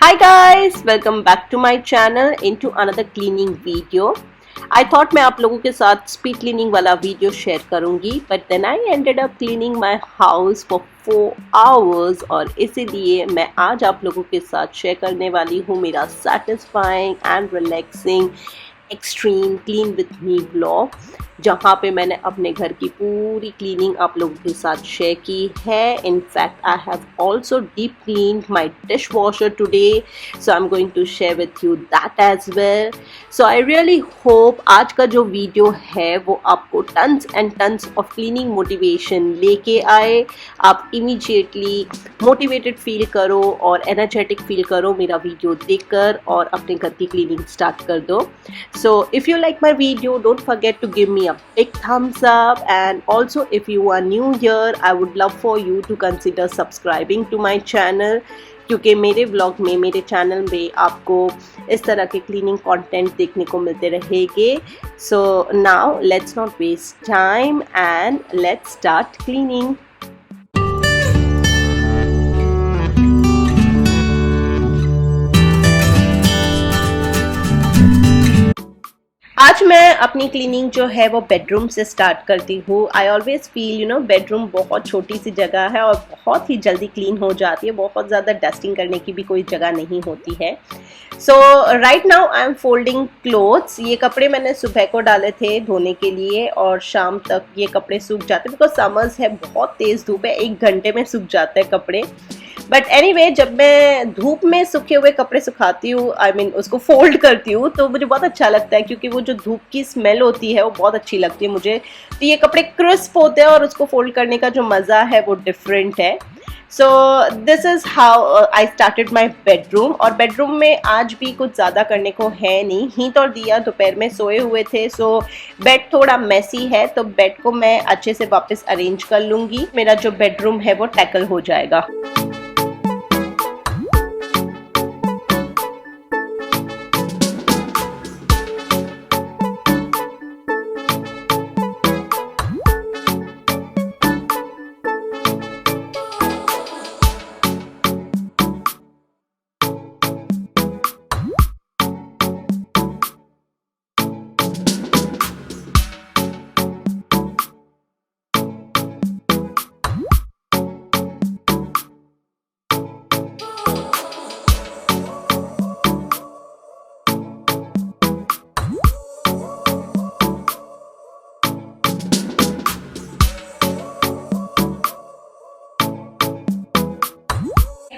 Hi guys, welcome back to my channel into another cleaning video. I thought मैं आप लोगों के साथ स्पीड क्लीनिंग वाला वीडियो शेयर करूंगी, but then I ended up cleaning my house for 4 hours और इसीलिए मैं आज आप लोगों के साथ शेयर करने वाली हूँ मेरा satisfying and relaxing extreme clean with me blog, जहाँ पे मैंने अपने घर की पूरी क्लीनिंग आप लोगों के साथ शेयर की है. In fact I have also deep clean my dishwasher today, so I am going to share with you that as well. So I really hope आज का जो वीडियो है वो आपको tons and tons of cleaning motivation लेके आए. आप immediately motivated feel करो और एनर्जेटिक फील करो मेरा वीडियो देखकर और अपने घर की क्लीनिंग स्टार्ट कर दो. So if you like my video, don't forget to give me a big thumbs up, and also if you are new here, I would love for you to consider subscribing to my channel, क्योंकि मेरे vlog में मेरे channel में आपको इस तरह के cleaning content देखने को मिलते रहेंगे. So now let's not waste time and let's start cleaning. आज मैं अपनी क्लीनिंग जो है वो बेडरूम से स्टार्ट करती हूँ. आई ऑलवेज फील बेडरूम बहुत छोटी सी जगह है और बहुत ही जल्दी क्लीन हो जाती है. बहुत ज़्यादा डस्टिंग करने की भी कोई जगह नहीं होती है. So right now I am folding clothes. ये कपड़े मैंने सुबह को डाले थे धोने के लिए और शाम तक ये कपड़े सूख जाते हैं, बिकॉज समर्स है, बहुत तेज़ धूप है, 1 घंटे में सूख जाते हैं कपड़े. बट एनीवे, जब मैं धूप में सूखे हुए कपड़े सुखाती हूँ, आई मीन उसको फोल्ड करती हूँ, तो मुझे बहुत अच्छा लगता है, क्योंकि वो जो धूप की स्मेल होती है वो बहुत अच्छी लगती है मुझे. तो ये कपड़े क्रिस्प होते हैं और उसको फोल्ड करने का जो मज़ा है वो डिफरेंट है. So this is how I started my bedroom. और बेडरूम में आज भी कुछ ज़्यादा करने को है नहीं. हीत और दिया दोपहर में सोए हुए थे, सो बेड थोड़ा मेसी है, तो बेड को मैं अच्छे से वापस अरेंज कर लूँगी. मेरा जो बेडरूम है वो टैकल हो जाएगा.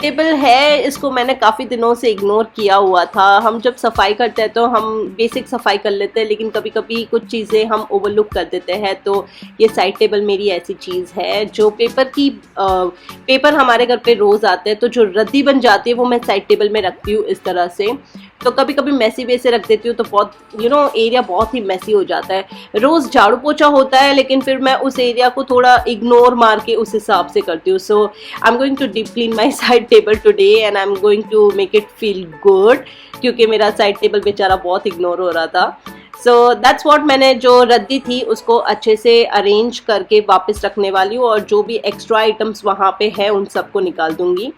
टेबल है, इसको मैंने काफ़ी दिनों से इग्नोर किया हुआ था. हम जब सफाई करते हैं तो हम बेसिक सफाई कर लेते हैं, लेकिन कभी कभी कुछ चीज़ें हम ओवरलुक कर देते हैं. तो ये साइड टेबल मेरी ऐसी चीज़ है जो पेपर हमारे घर पे रोज़ आते हैं, तो जो रद्दी बन जाती है वो मैं साइड टेबल में रखती हूँ इस तरह से. तो कभी कभी मैसी वे से रख देती हूँ, तो बहुत एरिया बहुत ही मैसी हो जाता है. रोज़ झाड़ू पोछा होता है, लेकिन फिर मैं उस एरिया को थोड़ा इग्नोर मार के उस हिसाब से करती हूँ. So I am going to deep clean my side table today and I am going to make it feel good, क्योंकि मेरा साइड टेबल बेचारा बहुत इग्नोर हो रहा था. So that's what. मैंने जो रद्दी थी उसको अच्छे से अरेंज करके वापस रखने वाली हूँ, और जो भी एक्स्ट्रा आइटम्स वहाँ पे है उन सबको निकाल दूंगी.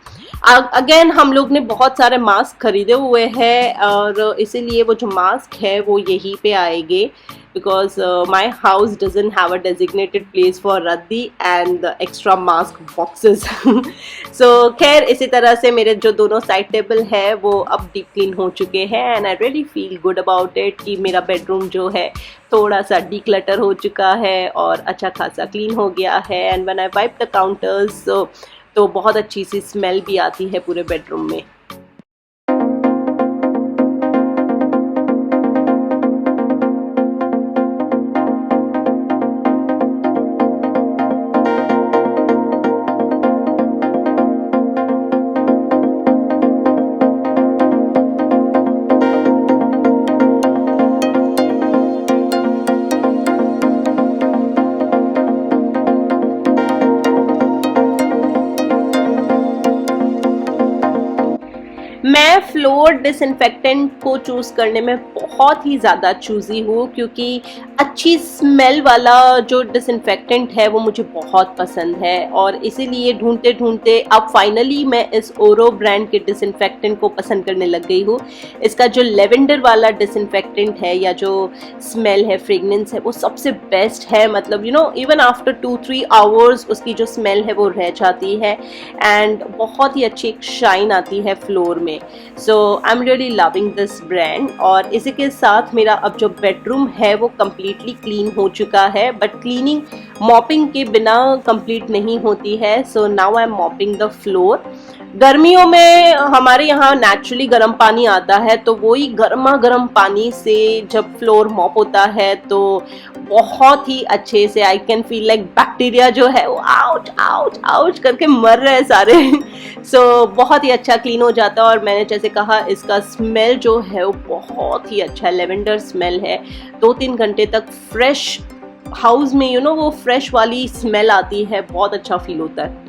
अगेन हम लोग ने बहुत सारे मास्क खरीदे हुए हैं, और इसीलिए वो जो मास्क है वो यहीं पे आएंगे, because my house doesn't have a designated place for raddi and the extra mask boxes. So खैर, इसी तरह से मेरे जो दोनों साइड टेबल है वो अब डीप क्लीन हो चुके हैं, and I really feel good about it कि मेरा बेडरूम जो है थोड़ा सा डीक्लटर हो चुका है और अच्छा खासा क्लीन हो गया है. And when I wipe the counters, तो बहुत अच्छी सी स्मेल भी आती है पूरे बेडरूम में. मैं फ्लोर डिसइंफेक्टेंट को चूज़ करने में बहुत ही ज़्यादा चूज़ी हूँ, क्योंकि अच्छी स्मेल वाला जो डिसइंफेक्टेंट है वो मुझे बहुत पसंद है, और इसीलिए ढूंढते ढूंढते अब फाइनली मैं इस ओरो ब्रांड के डिसइंफेक्टेंट को पसंद करने लग गई हूँ। इसका जो लेवेंडर वाला डिसइंफेक्टेंट है या जो स्मेल है, फ्रेगनेंस है, वो सबसे बेस्ट है। मतलब इवन आफ्टर 2-3 आवर्स उसकी जो स्मेल है वो रह जाती है, एंड बहुत ही अच्छी एक शाइन आती है फ्लोर में। So I am really loving this brand. और इसी के साथ मेरा अब जो बेडरूम है वो कम्प्लीटली क्लीन हो चुका है, बट क्लीनिंग मॉपिंग के बिना कंप्लीट नहीं होती है। So now I M mopping the floor. गर्मियों में हमारे यहाँ नेचुरली गर्म पानी आता है, तो वही गर्मा गर्म पानी से जब फ्लोर मॉप होता है तो बहुत ही अच्छे से I can feel like bacteria जो है वो आउच आउच आउच करके मर रहे हैं सारे। सो बहुत ही अच्छा क्लीन हो जाता है। और मैंने जैसे कहा, इसका स्मेल जो है वो बहुत ही अच्छा है, लेवेंडर स्मेल है। 2-3 घंटे तक फ्रेश हाउस में वो फ्रेश वाली स्मेल आती है, बहुत अच्छा फील होता है।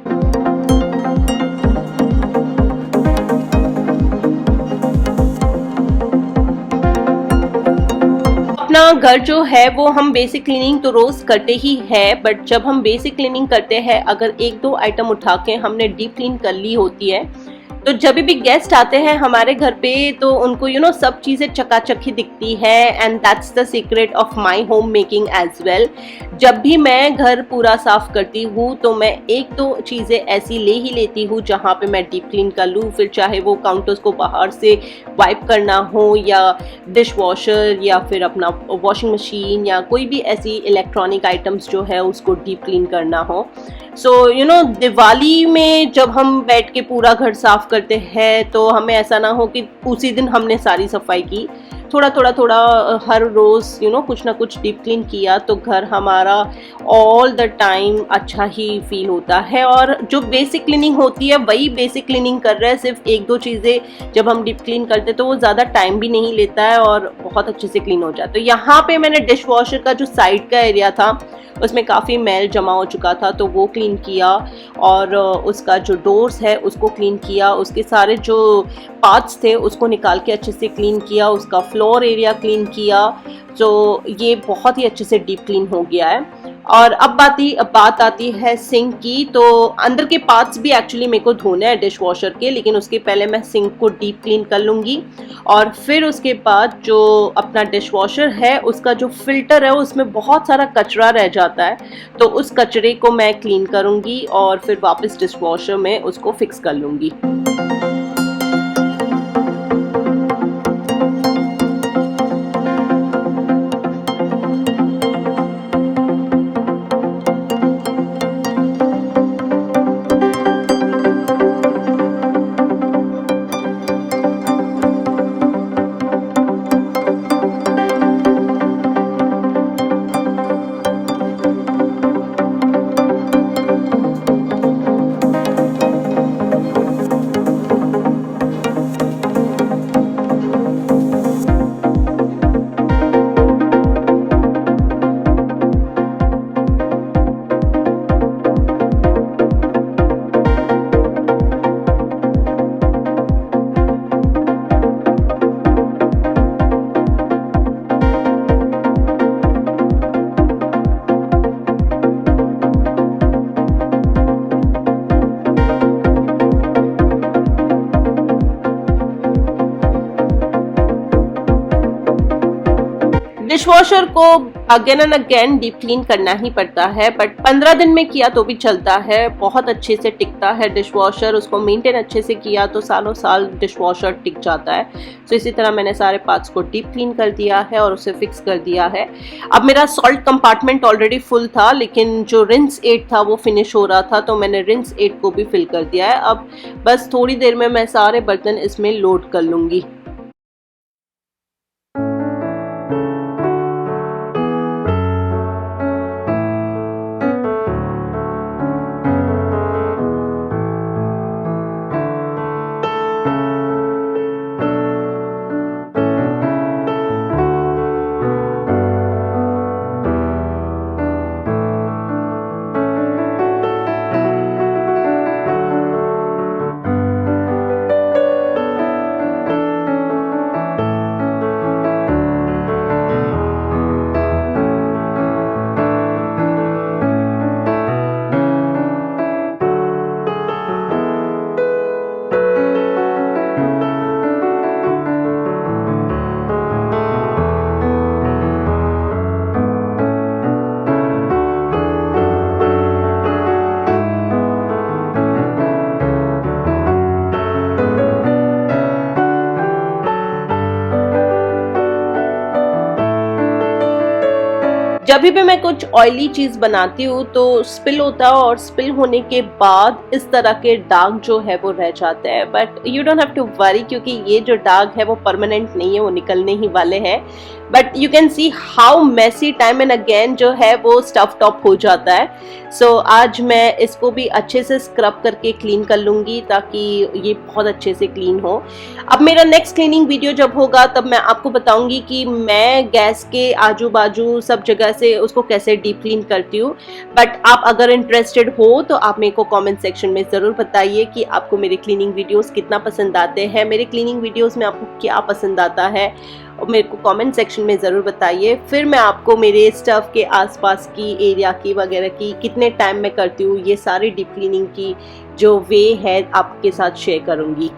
अपना घर जो है वो हम बेसिक क्लीनिंग तो रोज करते ही है, बट जब हम बेसिक क्लीनिंग करते हैं, अगर 1-2 आइटम उठा के हमने डीप क्लीन कर ली होती है, तो जब भी गेस्ट आते हैं हमारे घर पे तो उनको सब चीज़ें चकाचक ही दिखती है। And that's the secret of my home making as well. जब भी मैं घर पूरा साफ करती हूँ तो मैं 1-2 चीज़ें ऐसी ले ही लेती हूँ जहाँ पे मैं डीप क्लीन कर लूँ, फिर चाहे वो काउंटर्स को बाहर से वाइप करना हो, या डिश वॉशर, या फिर अपना वॉशिंग मशीन, या कोई भी ऐसी इलेक्ट्रॉनिक आइटम्स जो है उसको डीप क्लीन करना हो। सो दिवाली में जब हम बैठ के पूरा घर साफ करते हैं तो हमें ऐसा ना हो कि उसी दिन हमने सारी सफाई की। थोड़ा हर रोज़ कुछ ना कुछ डीप क्लीन किया तो घर हमारा ऑल द टाइम अच्छा ही फील होता है। और जो बेसिक क्लीनिंग होती है वही बेसिक क्लीनिंग कर रहे हैं, सिर्फ 1-2 चीज़ें जब हम डीप क्लीन करते हैं तो वो ज़्यादा टाइम भी नहीं लेता है और बहुत अच्छे से क्लीन हो जाता है। तो यहाँ पे मैंने डिश वॉशर का जो साइड का एरिया था उसमें काफ़ी मैल जमा हो चुका था, तो वो क्लीन किया, और उसका जो डोर्स है उसको क्लीन किया, उसके सारे जो पार्ट्स थे उसको निकाल के अच्छे से क्लीन किया, उसका फ्लोर एरिया क्लीन किया। तो ये बहुत ही अच्छे से डीप क्लीन हो गया है। और अब बात आती है सिंक की। तो अंदर के पार्ट्स भी एक्चुअली मेरे को धोने हैं डिश वॉशर के, लेकिन उसके पहले मैं सिंक को डीप क्लीन कर लूँगी, और फिर उसके बाद जो अपना डिश वॉशर है उसका जो फिल्टर है उसमें बहुत सारा कचरा रह जाता है, तो उस कचरे को मैं क्लीन करूँगी और फिर वापस डिश वॉशर में उसको फिक्स कर लूँगी। डिशवॉशर को again and again deep clean करना ही पड़ता है, बट 15 दिन में किया तो भी चलता है, बहुत अच्छे से टिकता है डिशवॉशर। उसको मेंटेन अच्छे से किया तो सालों साल डिशवॉशर टिक जाता है। तो इसी तरह मैंने सारे पार्ट्स को डीप क्लीन कर दिया है और उसे फिक्स कर दिया है। अब मेरा सॉल्ट कंपार्टमेंट ऑलरेडी फुल था, लेकिन जो रिंस एड था वो फिनिश हो रहा था, तो मैंने रिंस एड को भी फिल कर दिया है। अब बस थोड़ी देर में मैं सारे बर्तन इसमें लोड कर लूँगी। जब भी मैं कुछ ऑयली चीज़ बनाती हूँ तो स्पिल होता है, और स्पिल होने के बाद इस तरह के दाग जो है वो रह जाते हैं। But you don't have to worry, क्योंकि ये जो दाग है वो परमानेंट नहीं है, वो निकलने ही वाले हैं। But you can see how messy time and again जो है वो स्टफ टॉप हो जाता है। सो आज मैं इसको भी अच्छे से स्क्रब करके क्लीन कर लूँगी ताकि ये बहुत अच्छे से क्लीन हो। अब मेरा नेक्स्ट क्लीनिंग वीडियो जब होगा तब मैं आपको बताऊंगी कि मैं गैस के आजू बाजू सब जगह से उसको कैसे डीप क्लीन करती हूँ। बट आप अगर इंटरेस्टेड हो तो आप मेरे को कमेंट सेक्शन में ज़रूर बताइए कि आपको मेरे क्लीनिंग वीडियोस कितना पसंद आते हैं, मेरे क्लीनिंग वीडियोस में आपको क्या पसंद आता है, और मेरे को कमेंट सेक्शन में ज़रूर बताइए। फिर मैं आपको मेरे स्टफ के आसपास की एरिया की वगैरह की कितने टाइम में करती हूँ, ये सारी डीप क्लीनिंग की जो वे है आपके साथ शेयर करूँगी।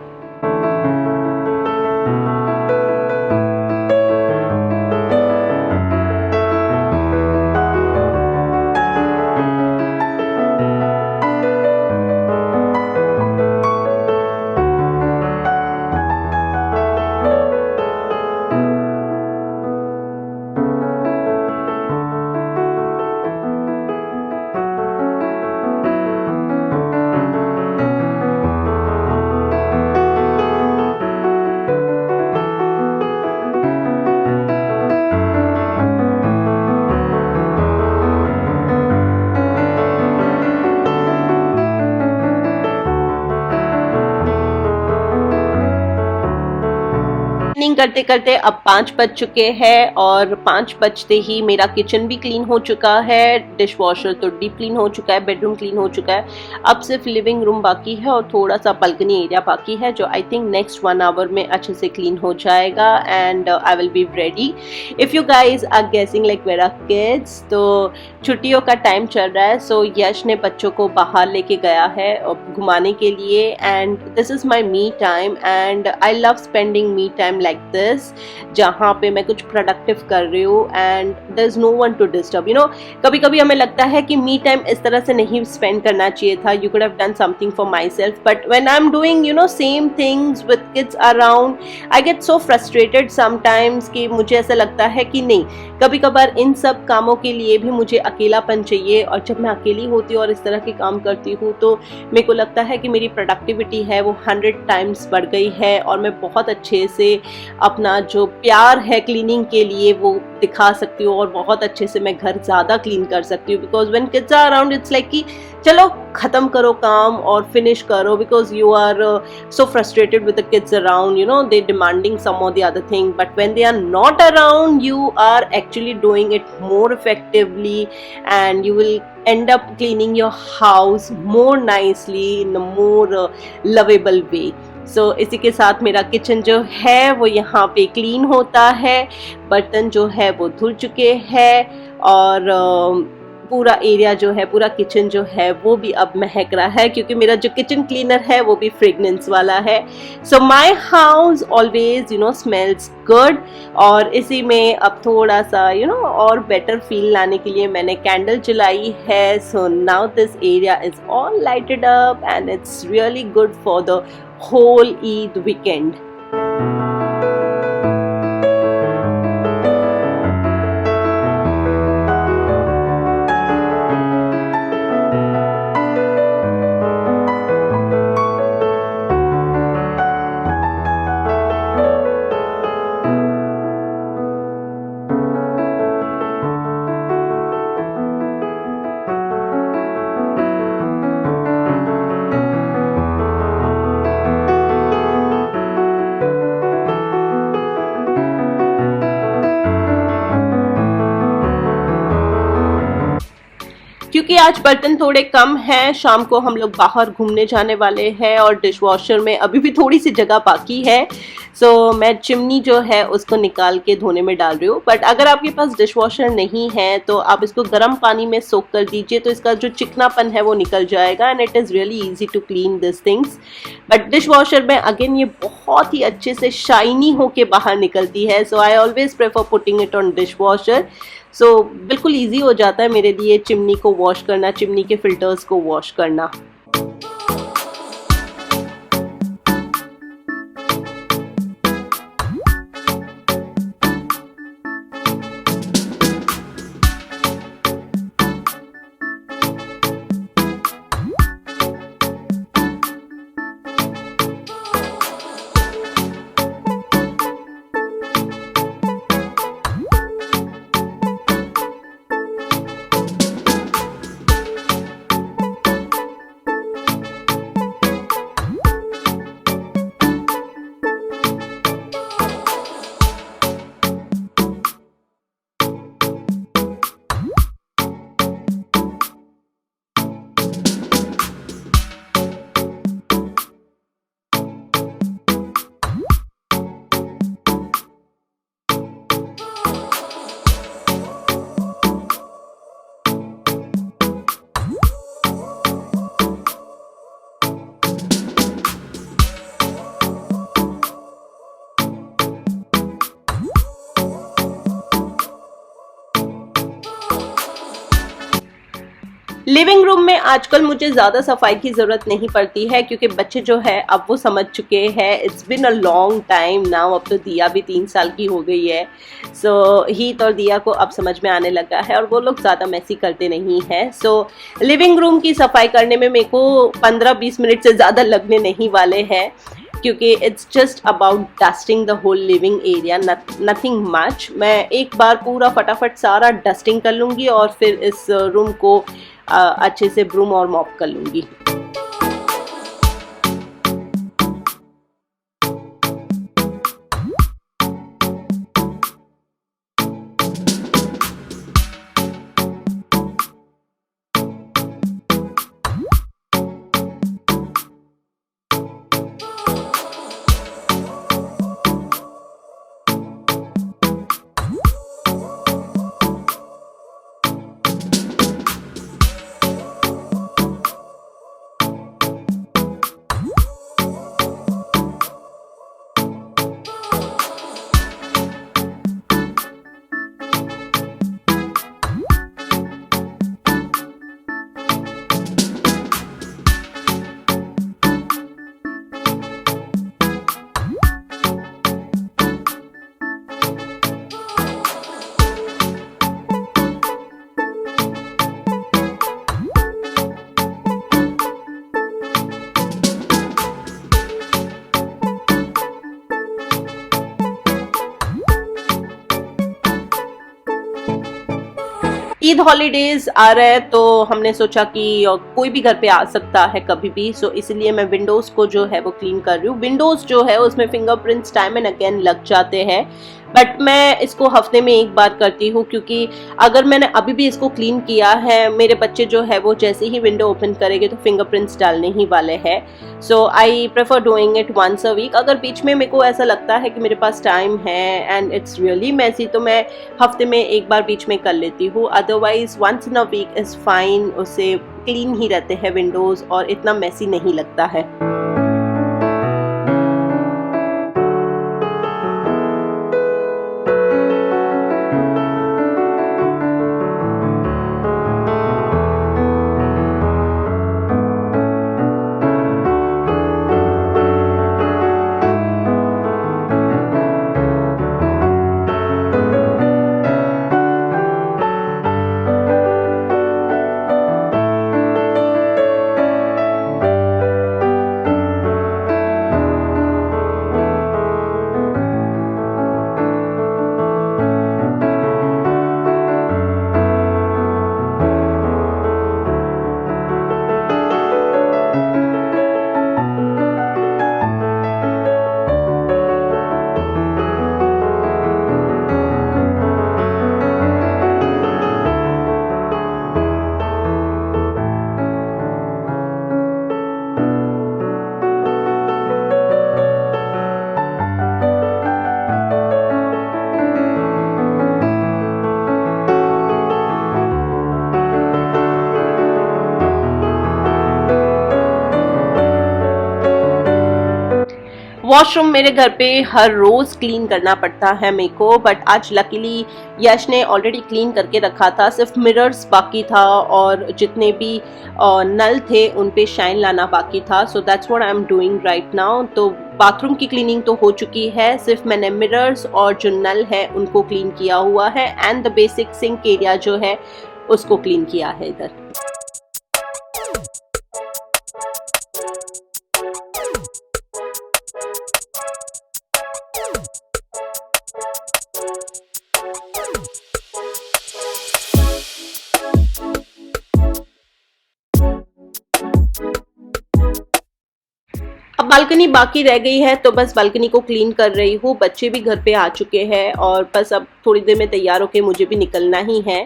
क्लीनिंग करते करते अब 5 बज चुके हैं, और 5 बजते ही मेरा किचन भी क्लीन हो चुका है, डिश वॉशर तो डीप क्लीन हो चुका है, बेडरूम क्लीन हो चुका है। अब सिर्फ लिविंग रूम बाकी है और थोड़ा सा बालकनी एरिया बाकी है, जो आई थिंक नेक्स्ट 1 आवर में अच्छे से क्लीन हो जाएगा and I will be ready. If you guys are guessing like where are kids, तो छुट्टियों का टाइम चल रहा है। सो यश ने बच्चों को बाहर लेके गया है घुमाने के लिए, and this is my me time and I love spending me time like this, जहाँ पे मैं कुछ प्रोडक्टिव कर रही हूँ and there is no one to disturb. You know, कभी कभी हमें लगता है कि मी टाइम इस तरह से नहीं स्पेंड करना चाहिए था, you could have done something for my self, but when I am doing you know same things with kids around, I get so frustrated sometimes कि मुझे ऐसा लगता है कि नहीं, कभी कभार इन सब कामों के लिए भी मुझे अकेलापन चाहिए। और जब मैं अकेली होती हूँ और इस तरह के काम करती हूँ तो मेरे को लगता है कि मेरी प्रोडक्टिविटी है वो 100 टाइम्स बढ़ गई है, और मैं बहुत अच्छे से अपना जो प्यार है क्लीनिंग के लिए वो दिखा सकती हूँ, और बहुत अच्छे से मैं घर ज़्यादा क्लीन कर सकती हूँ। Because when kids are around it's like कि चलो ख़त्म करो काम और फिनिश करो, because you are so frustrated with the kids around, you know they demanding some और the other thing, but when they are not around you are actually doing it more effectively and you will end up cleaning your house more nicely in a more lovable way. So इसी के साथ मेरा kitchen जो है वो यहाँ पे clean होता है, बर्तन जो है वो धुल चुके हैं, और पूरा एरिया जो है, पूरा किचन जो है वो भी अब महक रहा है, क्योंकि मेरा जो किचन क्लीनर है वो भी फ्रेगनेंस वाला है। So my house always you know smells good, और इसी में अब थोड़ा सा यू नो और बेटर फील लाने के लिए मैंने कैंडल जलाई है। So now this area is all lighted up and it's really good for the whole Eid weekend. क्योंकि आज बर्तन थोड़े कम हैं, शाम को हम लोग बाहर घूमने जाने वाले हैं और डिश वॉशर में अभी भी थोड़ी सी जगह बाकी है। सो मैं चिमनी जो है उसको निकाल के धोने में डाल रही हूँ। बट अगर आपके पास डिश वॉशर नहीं है तो आप इसको गर्म पानी में सोक कर दीजिए, तो इसका जो चिकनापन है वो निकल जाएगा and it is really easy to clean this things. But dishwasher में अगेन ये बहुत ही अच्छे से शाइनी होके बाहर निकलती है, so I always prefer putting it on dishwasher. सो बिल्कुल ईजी हो जाता है मेरे लिए चिमनी को वॉश करना, चिमनी के फिल्टर्स को वॉश करना। लिविंग रूम में आजकल मुझे ज़्यादा सफाई की ज़रूरत नहीं पड़ती है क्योंकि बच्चे जो है अब वो समझ चुके हैं। It's been a long time now, अब तो दिया भी 3 साल की हो गई है। सो हीत और दिया को अब समझ में आने लगा है और वो लोग ज़्यादा मैसी करते नहीं हैं। सो लिविंग रूम की सफाई करने में मेरे को 15-20 मिनट से ज़्यादा लगने नहीं वाले हैं क्योंकि it's just about dusting the whole living area, nothing much. मैं एक बार पूरा फटाफट सारा डस्टिंग कर लूँगी और फिर इस रूम को अच्छे से ब्रूम और मॉप कर लूँगी। ईद हॉलीडेज आ रहे हैं तो हमने सोचा कि कोई भी घर पे आ सकता है कभी भी। सो इसलिए मैं विंडोज़ को जो है वो क्लीन कर रही हूँ। विंडोज़ जो है उसमें फिंगरप्रिंट्स टाइम एंड अगेन लग जाते हैं, बट मैं इसको हफ्ते में एक बार करती हूँ क्योंकि अगर मैंने अभी भी इसको क्लीन किया है, मेरे बच्चे जो है वो जैसे ही विंडो ओपन करेंगे तो फिंगरप्रिंट्स डालने ही वाले हैं। So I prefer doing it once a week. अगर बीच में मेरे को ऐसा लगता है कि मेरे पास टाइम है एंड इट्स रियली मैसी तो मैं हफ्ते में एक बार बीच में कर लेती हूँ। Otherwise once in a week is fine, उससे क्लीन ही रहते हैं विंडोज़ और इतना मैसी नहीं लगता है। वॉशरूम मेरे घर पे हर रोज़ क्लीन करना पड़ता है मेरे को, बट आज लकीली यश ने ऑलरेडी क्लीन करके रखा था। सिर्फ मिरर्स बाकी था और जितने भी नल थे उन पे शाइन लाना बाकी था। So that's what I am doing right now. तो बाथरूम की क्लीनिंग तो हो चुकी है, सिर्फ मैंने मिरर्स और जो नल है उनको क्लीन किया हुआ है and the basic sink area जो है उसको क्लीन किया है इधर। अब बालकनी बाकी रह गई है तो बस बालकनी को क्लीन कर रही हूँ। बच्चे भी घर पे आ चुके हैं और बस अब थोड़ी देर में तैयार होके मुझे भी निकलना ही है।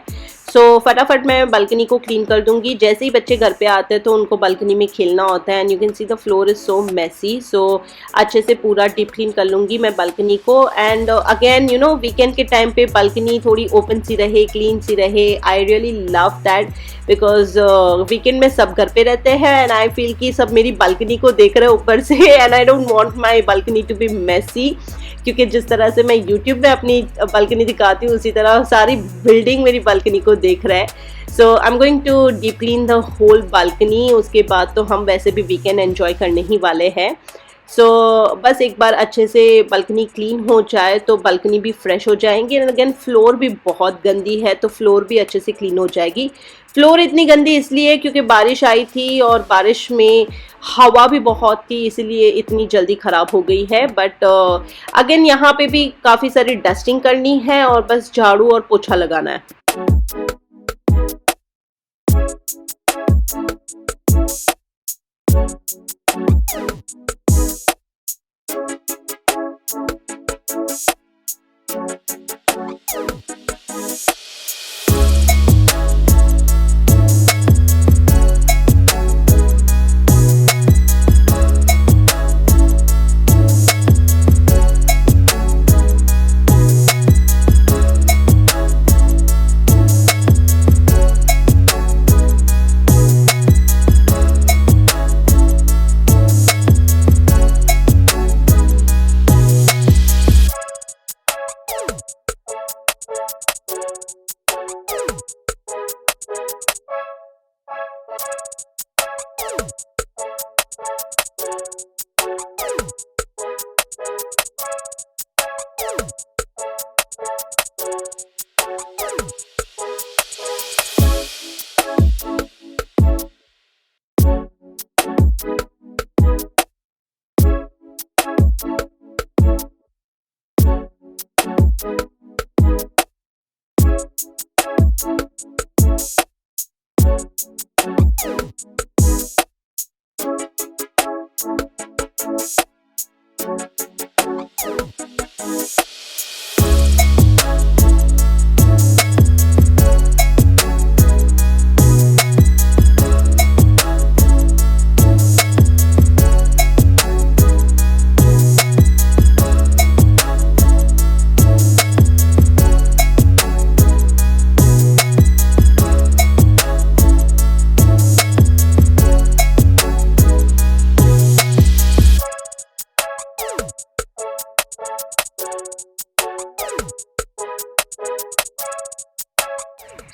सो फटाफट मैं बालकनी को क्लीन कर दूंगी। जैसे ही बच्चे घर पे आते हैं तो उनको बालकनी में खेलना होता है and you can see the floor is so messy. सो अच्छे से पूरा डीप क्लीन कर लूँगी मैं बालकनी को। And again you know weekend के टाइम पे बालकनी थोड़ी ओपन सी रहे, क्लीन सी रहे। I really love that because weekend में सब घर पे रहते हैं एंड आई फील कि सब मेरी बालकनी को देख रहे हैं ऊपर से and I don't want my balcony to be messy क्योंकि जिस तरह से मैं यूट्यूब में अपनी बालकनी दिखाती हूँ उसी तरह सारी बिल्डिंग मेरी बालकनी को देख रहा है। So I am going to deep clean the whole balcony. उसके बाद तो हम वैसे भी वीकेंड एंजॉय करने ही वाले हैं। सो बस एक बार अच्छे से बालकनी क्लीन हो जाए तो बालकनी भी फ्रेश हो जाएंगी। एंड अगेन फ्लोर भी बहुत गंदी है तो फ्लोर भी अच्छे से क्लीन हो जाएगी। फ्लोर इतनी गंदी इसलिए क्योंकि बारिश आई थी और बारिश में हवा भी बहुत थी, इसलिए इतनी जल्दी ख़राब हो गई है। बट अगेन यहाँ पे भी काफ़ी सारी डस्टिंग करनी है और बस झाड़ू और पोछा लगाना है।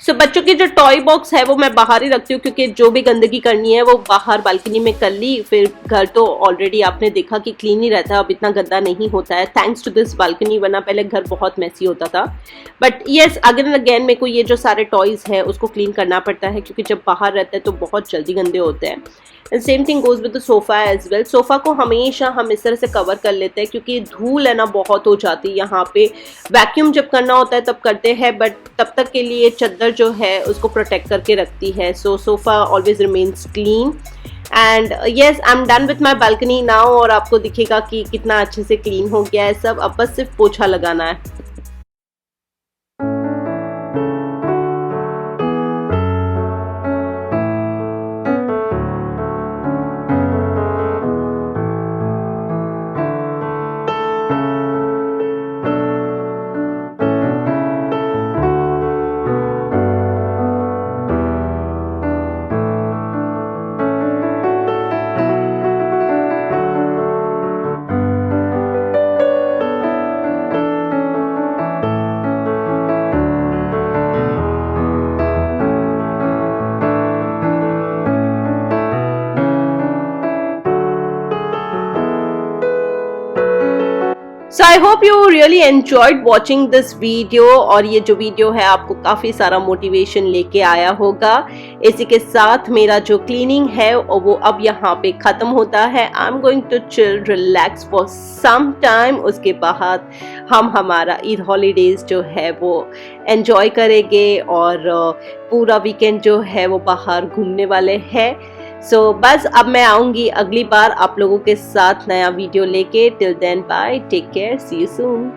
सो बच्चों की जो टॉय बॉक्स है वो मैं बाहर ही रखती हूँ क्योंकि जो भी गंदगी करनी है वो बाहर बालकनी में कर ली। फिर घर तो ऑलरेडी आपने देखा कि क्लीन ही रहता है, अब इतना गंदा नहीं होता है थैंक्स टू दिस बालकनी, वरना पहले घर बहुत मैसी होता था। But yes again and again मेरे को ये जो सारे टॉयज है उसको क्लीन करना पड़ता है क्योंकि जब बाहर रहते हैं तो बहुत जल्दी गंदे होते हैं। And same thing goes with the sofa as well. Sofa को हमेशा हम इस तरह से कवर कर लेते हैं क्योंकि धूल है ना बहुत हो जाती है यहाँ पे। वैक्यूम जब करना होता है तब करते हैं बट तब तक के लिए चद्दर जो है उसको प्रोटेक्ट करके रखती है। So sofa always remains clean. And yes I am done with my balcony now और आपको दिखेगा कि कितना अच्छे से क्लीन हो गया है सब। अब बस सिर्फ पोछा लगाना है। So I hope you really enjoyed watching this video और ये जो वीडियो है आपको काफ़ी सारा मोटिवेशन लेके आया होगा। इसी के साथ मेरा जो क्लीनिंग है वो अब यहाँ पे ख़त्म होता है। I am going to chill relax for some time. उसके बाद हम हमारा ईद हॉलीडेज़ जो है वो एंजॉय करेंगे और पूरा वीकेंड जो है वो बाहर घूमने वाले हैं। सो बस अब मैं आऊँगी अगली बार आप लोगों के साथ नया वीडियो लेके। Till then bye, take care, see you soon.